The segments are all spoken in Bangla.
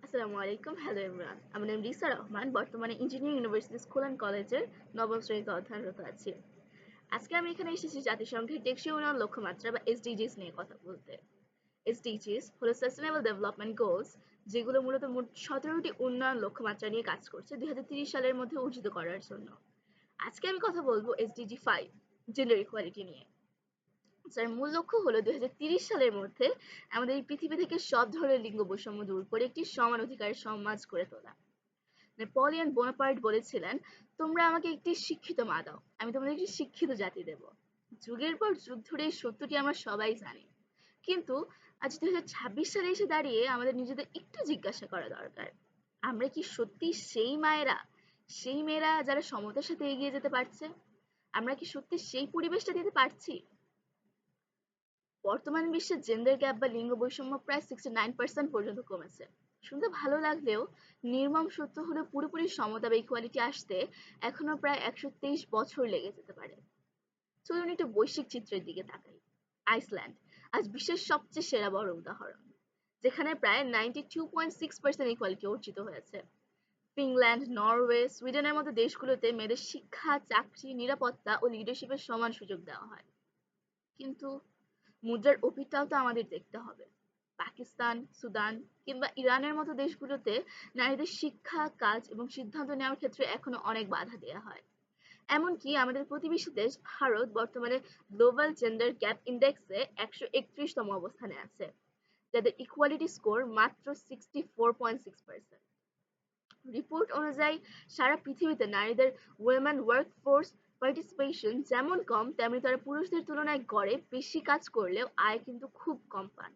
আসসালামু আলাইকুম। Hello everyone. আমার নাম রিসা রহমান। বর্তমানে ইঞ্জিনিয়ারিং ইউনিভার্সিটি স্কুল অ্যান্ড কলেজের নবম শ্রেণীতে অধ্যয়নরত আছি। আজকে আমি এখানে এসেছি জাতিসংঘের টেকসই উন্নয়ন লক্ষ্যমাত্রা বা এসডিজিস নিয়ে কথা বলতে। এসডিজিস হলো সাস্টেনেবল ডেভেলপমেন্ট গোলস, যেগুলো মূলত মোট 17টি উন্নয়ন লক্ষ্যমাত্রা নিয়ে কাজ করছে 2030 সালের মধ্যে অর্জিত করার জন্য। আজকে আমি কথা বলবো এসডিজি 5 জেন্ডার ইকুয়ালিটি নিয়ে, যার মূল লক্ষ্য হলো 2030 সালের মধ্যে আমাদের এই পৃথিবী থেকে সব ধরনের লিঙ্গ বৈষম্য দূর করে একটি সমান অধিকারের সমাজ গড়ে তোলা। নেপোলিয়ন বোনাপার্ট বলেছিলেন, তোমরা আমাকে একটি শিক্ষিত মা দাও, আমি তোমাদের একটি শিক্ষিত জাতি দেব। যুগের পর যুগ ধরে এই সত্যটি আমরা সবাই জানি, কিন্তু আজ 2026 সালে এসে দাঁড়িয়ে আমাদের নিজেদের একটু জিজ্ঞাসা করা দরকার, আমরা কি সত্যি সেই মায়েরা, সেই মেয়েরা যারা সমতার সাথে এগিয়ে যেতে পারছে? আমরা কি সত্যি সেই পরিবেশটা দিতে পারছি? বর্তমান বিশ্বে জেন্ডার গ্যাপ বা লিঙ্গ বৈষম্য প্রায় 69% পর্যন্ত কমেছে। শুনতে ভালো লাগলেও নির্মম সত্য হলো পুরোপুরি সমতা বা ইকুয়ালিটি আসতে এখনো প্রায় 123 বছর লেগে যেতে পারে। চলুন একটু বৈশ্বিক চিত্রের দিকে তাকাই। আইসল্যান্ড আজ বিশ্বের সবচেয়ে সেরা বড় উদাহরণ, যেখানে প্রায় 92.6% ইকুয়ালিটি অর্জিত হয়েছে। ফিনল্যান্ড, নরওয়ে, সুইডেনের মতো দেশগুলোতে মেয়েদের শিক্ষা, চাকরি, নিরাপত্তা ও লিডারশিপের সমান সুযোগ দেওয়া হয়। কিন্তু মুদ্রার ওপিঠটাও তো আমাদের দেখতে হবে। পাকিস্তান, সুদান কিংবা ইরানের মতো দেশগুলোতে নারীদের শিক্ষা, কাজ এবং সিদ্ধান্ত নেওয়ার ক্ষেত্রে এখনো অনেক বাধা দেওয়া হয়। এমনকি আমাদের প্রতিবেশী দেশ ভারত বর্তমানে গ্লোবাল জেন্ডার গ্যাপ ইন্ডেক্সে 131তম অবস্থানে আছে, যাদের ইকুয়ালিটি স্কোর মাত্র 64.6%। রিপোর্ট অনুযায়ী সারা পৃথিবীতে নারীদের ওয়েমেন ওয়ার্কফোর্স পার্টিসিপেশন যেমন কম, তেমনি তারা পুরুষদের তুলনায় গড়ে বেশি কাজ করলেও আয় কিন্তু খুব কম পান।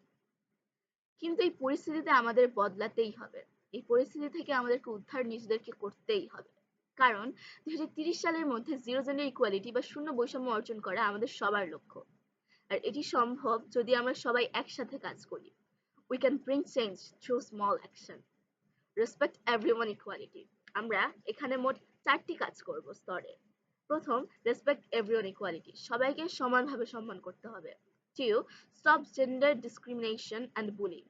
কিন্তু এই পরিস্থিতিতে আমাদের বদলাতেই হবে। এই পরিস্থিতি থেকে আমাদেরকে উদ্ধার নিজেদেরকে করতেই হবে। কারণ 2030 সালের মধ্যে জিরো জেন্ডার ইকুয়ালিটি বা শূন্য বৈষম্য অর্জন করা আমাদের সবার লক্ষ্য। আর এটি সম্ভব যদি আমরা সবাই একসাথে কাজ করি। We can bring change through small action. Respect everyone equality. আমরা এখানে মোট 4টি কাজ করব স্তরে। প্রথম, রেসপেক্ট এভরিওয়ান ইকুয়ালিটি, সবাইকে সমানভাবে সম্মান করতে হবে। 2, stop gender discrimination and bullying,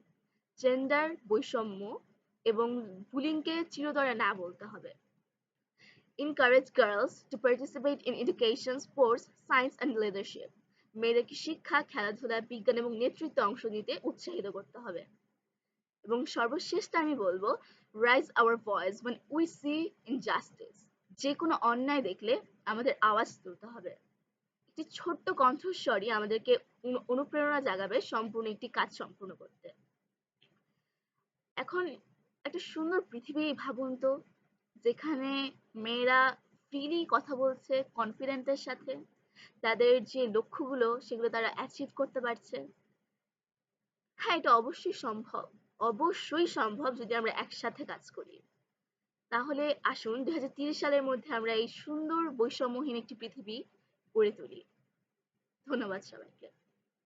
gender বৈষম্য এবং বুলিংকে চিরতরে না বলতে হবে। Encourage girls to participate in education, sports, science and leadership, মেয়েদেরকে শিক্ষা, খেলাধুলা, বিজ্ঞান এবং নেতৃত্বে অংশ নিতে উৎসাহিত করতে হবে। এবং সর্বশেষটা আমি বলবো, rise hour voice when we see injustice, যে কোনো অন্যায় দেখলে আমাদের আওয়াজ তুলতে হবে। একটি ছোট্ট কণ্ঠস্বরই আমাদেরকে অনুপ্রেরণা জাগাবে সম্পূর্ণ একটি কাজ সম্পূর্ণ করতে। এখন একটা সুন্দর পৃথিবী ভাবুন তো, যেখানে মেয়েরা ফ্রিলি কথা বলছে কনফিডেন্টের সাথে, তাদের যে লক্ষ্যগুলো সেগুলো তারা অ্যাচিভ করতে পারছে। হ্যাঁ, এটা অবশ্যই সম্ভব, অবশ্যই সম্ভব যদি আমরা একসাথে কাজ করি। তাহলে আসুন 2030 সালের মধ্যে আমরা এই সুন্দর বৈষম্যহীন একটি পৃথিবী গড়ে তুলি। ধন্যবাদ সবাইকে।